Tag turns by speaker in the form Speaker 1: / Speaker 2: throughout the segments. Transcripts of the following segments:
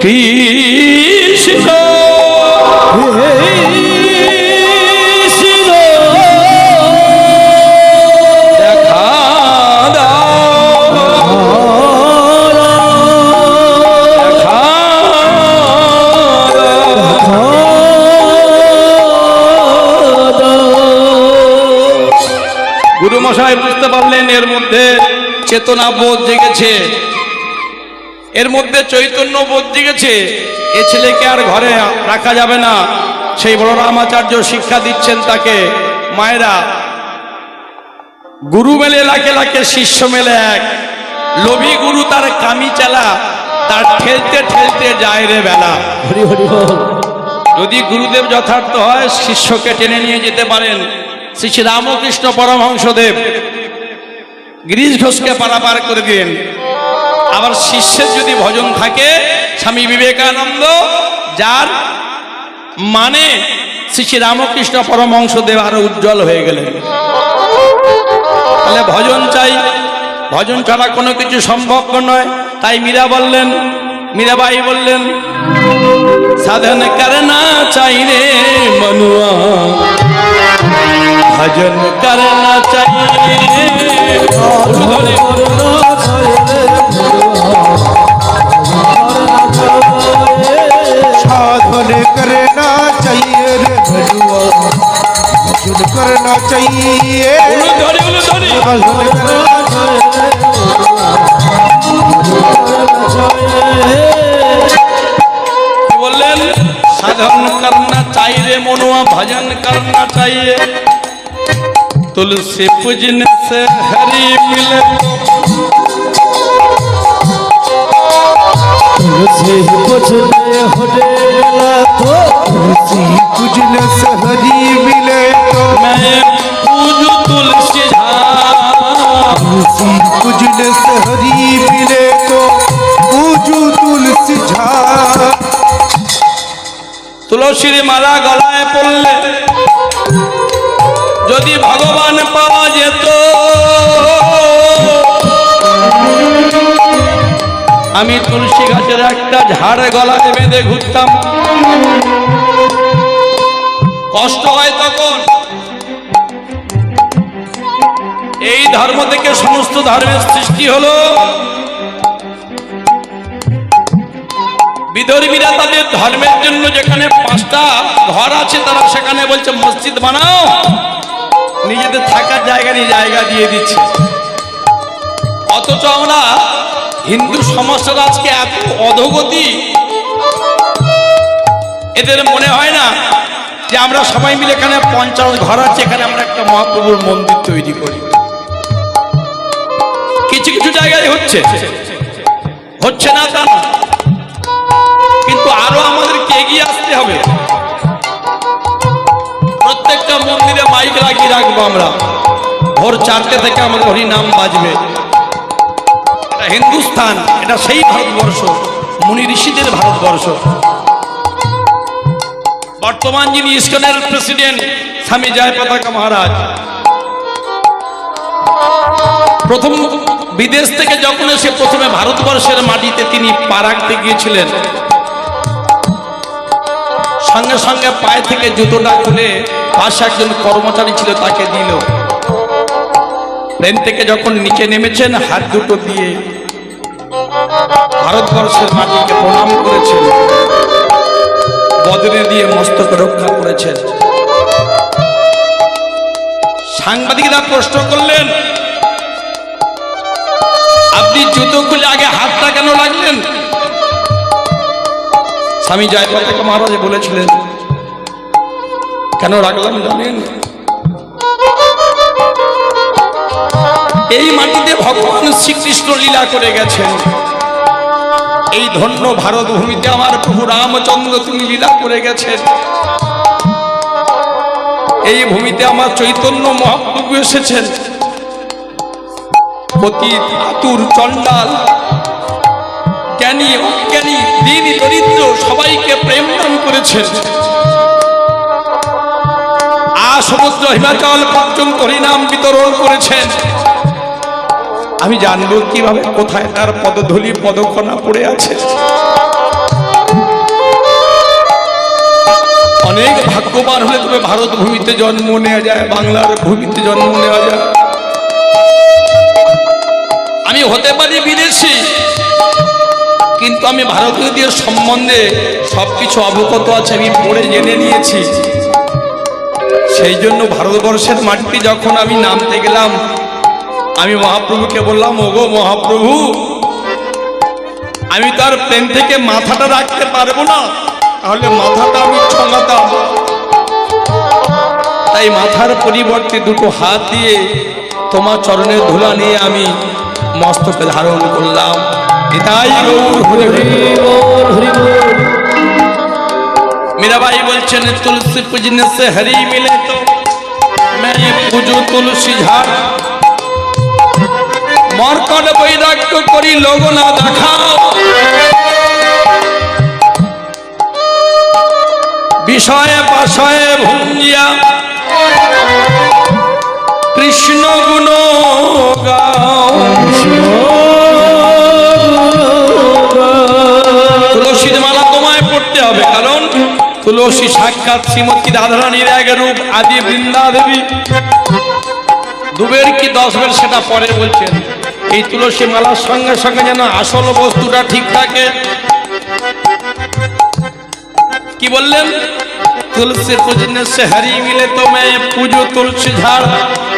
Speaker 1: কৃষ্ণ দেখা দাও, দেখা গুরু মশাই বুঝতে পারলেন এর মধ্যে চেতনা বোধ জেগেছে, এর মধ্যে চৈতন্য বোধ জেগেছে। এ ছেলেকে আর ঘরে রাখা যাবে না। সেই বলরামাচার্য শিক্ষা দিচ্ছেন তাকে, মায়েরা গুরু মেলে লাখে লাখে, শিষ্য মেলে এক, লোভী গুরু তার কামি চালা, তার ঠেলতে ঠেলতে যায় রে বেলা।
Speaker 2: হরি হরি বল।
Speaker 1: যদি গুরুদেব যথার্থ হয় শিষ্যকে টেনে নিয়ে যেতে পারেন। শ্রী শ্রী রামকৃষ্ণ পরমহংসদেব গিরিশ ঘোষকে পারাপার করে দিলেন। আবার শিষ্যের যদি ভজন থাকে, স্বামী বিবেকানন্দ যার মানে শ্রী শ্রী রামকৃষ্ণ পরমহংসদেব আরো উজ্জ্বল হয়ে গেলেন। তাহলে ভজন চাই, ভজন ছাড়া কোনো কিছু সম্ভব নয়। তাই মীরাবাই বললেন সাধন করনা চাই রে মনুয়া, ভজন করনা চাই
Speaker 3: साधन करना चाहिए रे भनुआ, भजन करना चाहिए, भजन करना
Speaker 1: बोलें साधन करना चाहिए मनुआ, भजन करना चाहिए। तुलसी पूजने से हरि मिले,
Speaker 2: तुलसी पूजने हरे मिला तो,
Speaker 3: तुलसी पूजने से हरि मिले तो,
Speaker 1: मैं पूजू तुलसी झाड़,
Speaker 3: तुलसी पूजने से हरि मिले तो पूजू तुलसी झाड़।
Speaker 1: तुलसीर माला गलाय पड़ले যদি ভগবান পাওয়া যেত, আমি তুলসী গাছের একটা ঝাড় গলায় বেঁধে ঘুরতাম। কষ্ট হয় তখন। এই ধর্ম থেকে সমস্ত ধর্মের সৃষ্টি হলো। বিধর্মীরা তাদের ধর্মের জন্য যেখানে 5টা ঘর আছে তারা সেখানে বলছে মসজিদ বানাও, নিজেদের থাকার জায়গা নিয়ে জায়গা দিয়ে দিচ্ছে। অথচ আমরা হিন্দু সমাজটা আজকে এত অধোগতি, এদের মনে হয় না যে আমরা সবাই মিলে এখানে 50 ঘর আছে, এখানে আমরা একটা মহাপ্রভুর মন্দির তৈরি করি। কিছু কিছু জায়গায় হচ্ছে, হচ্ছে না তা না, কিন্তু আরো আমাদেরকে এগিয়ে আসতে হবে। প্রত্যেকটা মন্দিরে মাইক লাগিয়ে রাখবো আমরা, ভোর 4টে থেকে আমাদের হরি নাম বাজবে। এটা হিন্দুস্তান, এটা সেই ভারতবর্ষ, মুনি ঋষিদের ভারতবর্ষ। বর্তমান যিনি ইস্কনের প্রেসিডেন্ট স্বামী জয়পতাকা মহারাজ, প্রথম বিদেশ থেকে যখন এসে প্রথমে ভারতবর্ষের মাটিতে তিনি পা রাখতে গিয়েছিলেন, সঙ্গে সঙ্গে পায়ে থেকে জুতোটা খুলে পাশে একজন কর্মচারী ছিল তাকে দিল। প্লেন থেকে যখন নিচে নেমেছেন হাত দুটো দিয়ে ভারতবর্ষের মাটিকে প্রণাম করেছেন, বদনে দিয়ে মস্তক রক্ষা করেছেন। সাংবাদিকরা প্রশ্ন করলেন, আপনি জুতো খুলে আগে হাতটা কেন লাগলেন? স্বামী জয়পতাকা মহারাজ বলেছিলেন, কেন রাখলাম জানেন? এই মাটিতে ভগবান শ্রীকৃষ্ণ লীলা করে গেছেন। এই ধন্য ভারত ভূমিতে আমার প্রভু রামচন্দ্র তিনি লীলা করে গেছেন। এই ভূমিতে আমার চৈতন্য মহাপ্রভু এসেছেন। পতিত আতুর চণ্ডাল জ্ঞানী অজ্ঞানী দীন দরিদ্র সবাইকে প্রেম দান করেছেন। সমুদ্র হিমাচল পর্যন্ত হরিনাম বিতরণ করেছেন। আমি জানবো কিভাবে কোথায় তার পদধূলি পদকণা পড়ে আছে। ভাগ্যবান হলে তবে ভারত ভূমিতে জন্ম নেওয়া যায়, বাংলার ভূমিতে জন্ম নেওয়া যায়। আমি হতে পারি বিদেশি, কিন্তু আমি ভারতীয়দের সম্বন্ধে সবকিছু অবগত আছে, আমি পড়ে জেনে নিয়েছি। সেই জন্য ভারতবর্ষের মাটিতে যখন আমি নামতে গেলাম, আমি মহাপ্রভুকে বললাম, ওগো মহাপ্রভু, আমি তো আর প্লেন থেকে মাথাটা রাখতে পারবো না, তাহলে মাথাটা আমি ঠঙাতাম। তাই মাথার পরিবর্তে দুটো হাত দিয়ে তোমার চরণের ধুলা নিয়ে আমি মস্তকে ধারণ করলাম। এটাই গৌর হরি হরি। मीराबाई বলছেন, तुलसी पूजने से हरि मिले तो मैं ये पूजू तुलसी झाड़, মরকট বৈরাগ্য করি লোগ না দেখাও, বিষয়ে পাশয়ে ভুঞ্জিয়া কৃষ্ণ গুণ গাও। তুলসীর মালা তোমায় পড়তে হবে, কারণ তুলসী সাক্ষাৎ শ্রীমতী রাধারানীর এক রূপ, আদি বৃন্দা দেবী। দুবের কি 10 বের সেটা পরে বলছেন। এই তুলসী মালার সঙ্গে সঙ্গে যেন আসল বস্তুটা ঠিক থাকে। কি বললেন? তুলসী पूजने से हरि मिले तो मैं पूजू तुलसी झाड़,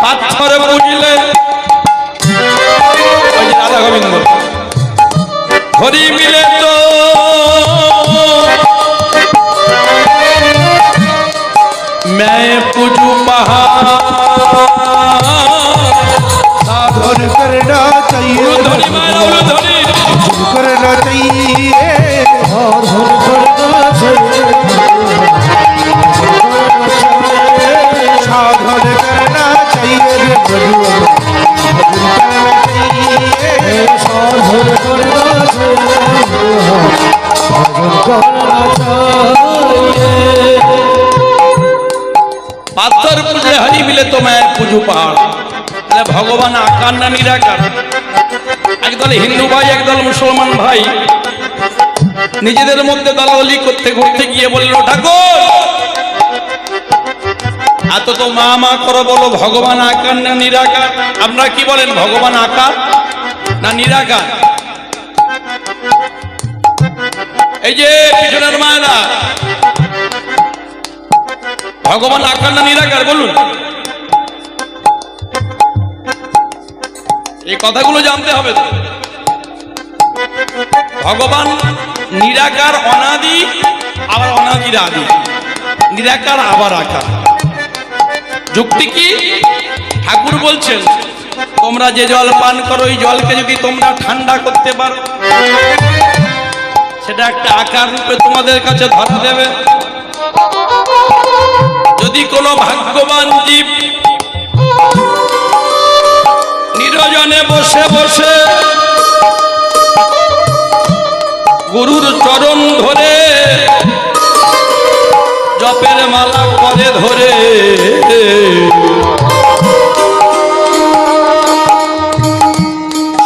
Speaker 1: পাথর বুঝলে রাধা গোবিন্দ, হরি মিলে তো मैं पूजू पहाड़।
Speaker 3: साधन करना चाहिए,
Speaker 1: धनी मारा धनी
Speaker 3: करना चाहिए,
Speaker 2: साधन करना चाहिए,
Speaker 3: साधन करना चाहिए,
Speaker 2: साधन करना चाहिए, भजन करना चाहिए।
Speaker 1: পাথর পুজে হরি মিলে তো मैं पूजू पहाड़। তাহলে ভগবান আকার না নিরাকার? একদল হিন্দু ভাই, একদল মুসলমান ভাই নিজেদের মধ্যে দলাদলি করতে ঘুরতে গিয়ে বলল, ঠাকুর এত তো মা মা করো, বলো ভগবান আকার না নিরাকার? আপনারা কি বলেন, ভগবান আকার না নিরাকার? এই যে পিছনের মায়েরা, ভগবান আকার না নিরাকার বলুন? এই কথাগুলো জানতে হবে তো। ভগবান নিরাকার, অনাদি, আবার অনাদির আদি, নিরাকার আবার আকার। যুক্তি কি? ঠাকুর বলছেন, তোমরা যে জল পান করো, এই জলকে যদি তোমরা ঠান্ডা করতে পারো, সেটা একটা আকার রূপে তোমাদের কাছে ধরা দেবে। যদি কোনো ভাগ্যবান জীব নিরজনে বসে বসে গুরুর চরণ ধরে জপের মালা করে ধরে,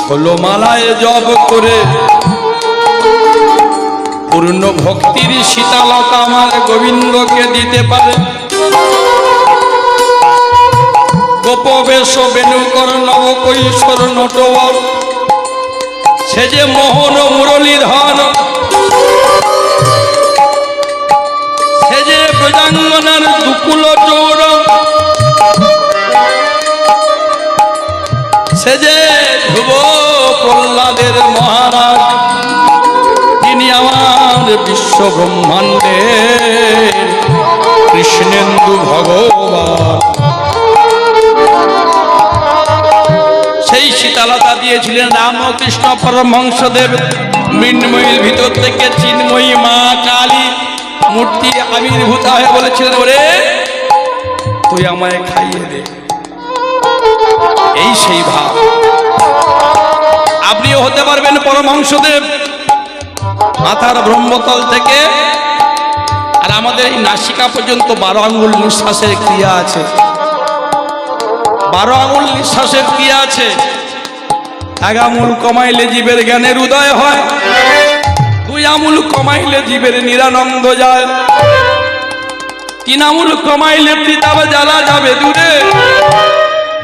Speaker 1: ষোলো মালায় জপ করে পূর্ণ ভক্তির শীতলতা আমার গোবিন্দকে দিতে পারে। গোপবেশ বেণুকর নব কৈশোর নটবর, সে যে মোহন মুরলীধর, সে যে ব্রজাঙ্গনার দুকুল চৌর, সে যে ধ্রুব প্রহ্লাদের মহারাজ, তিনি আমার বিশ্ব ব্রহ্মাণ্ডের কৃষ্ণেন্দু ভগবান। সেই শীতলতা দিয়েছিলেন রামকৃষ্ণ পরমহংসদেব। মৃন্ময়ীর ভিতর থেকে চিন্ময়ী মা কালী মূর্তি আবির্ভূত হয়ে বলেছিলেন, ওরে তুই আমায় খাইয়ে দে। এই সেই ভাব। আপনিও হতে পারবেন পরমহংসদেব। মাথার ব্রহ্মতল থেকে আর আমাদের এই নাসিকা পর্যন্ত 12 আঙ্গুল নিঃশ্বাসের ক্রিয়া আছে। 12 আঙ্গুল নিঃশ্বাসের ক্রিয়া আছে। 1 আঙ্গুল কমাইলে জীবের জ্ঞানের উদয় হয়, 2 আঙ্গুল কমাইলে জীবের নিরানন্দ যায়, তৃণমূল কমাইলে তৃতাবে জ্বালা যাবে দূরে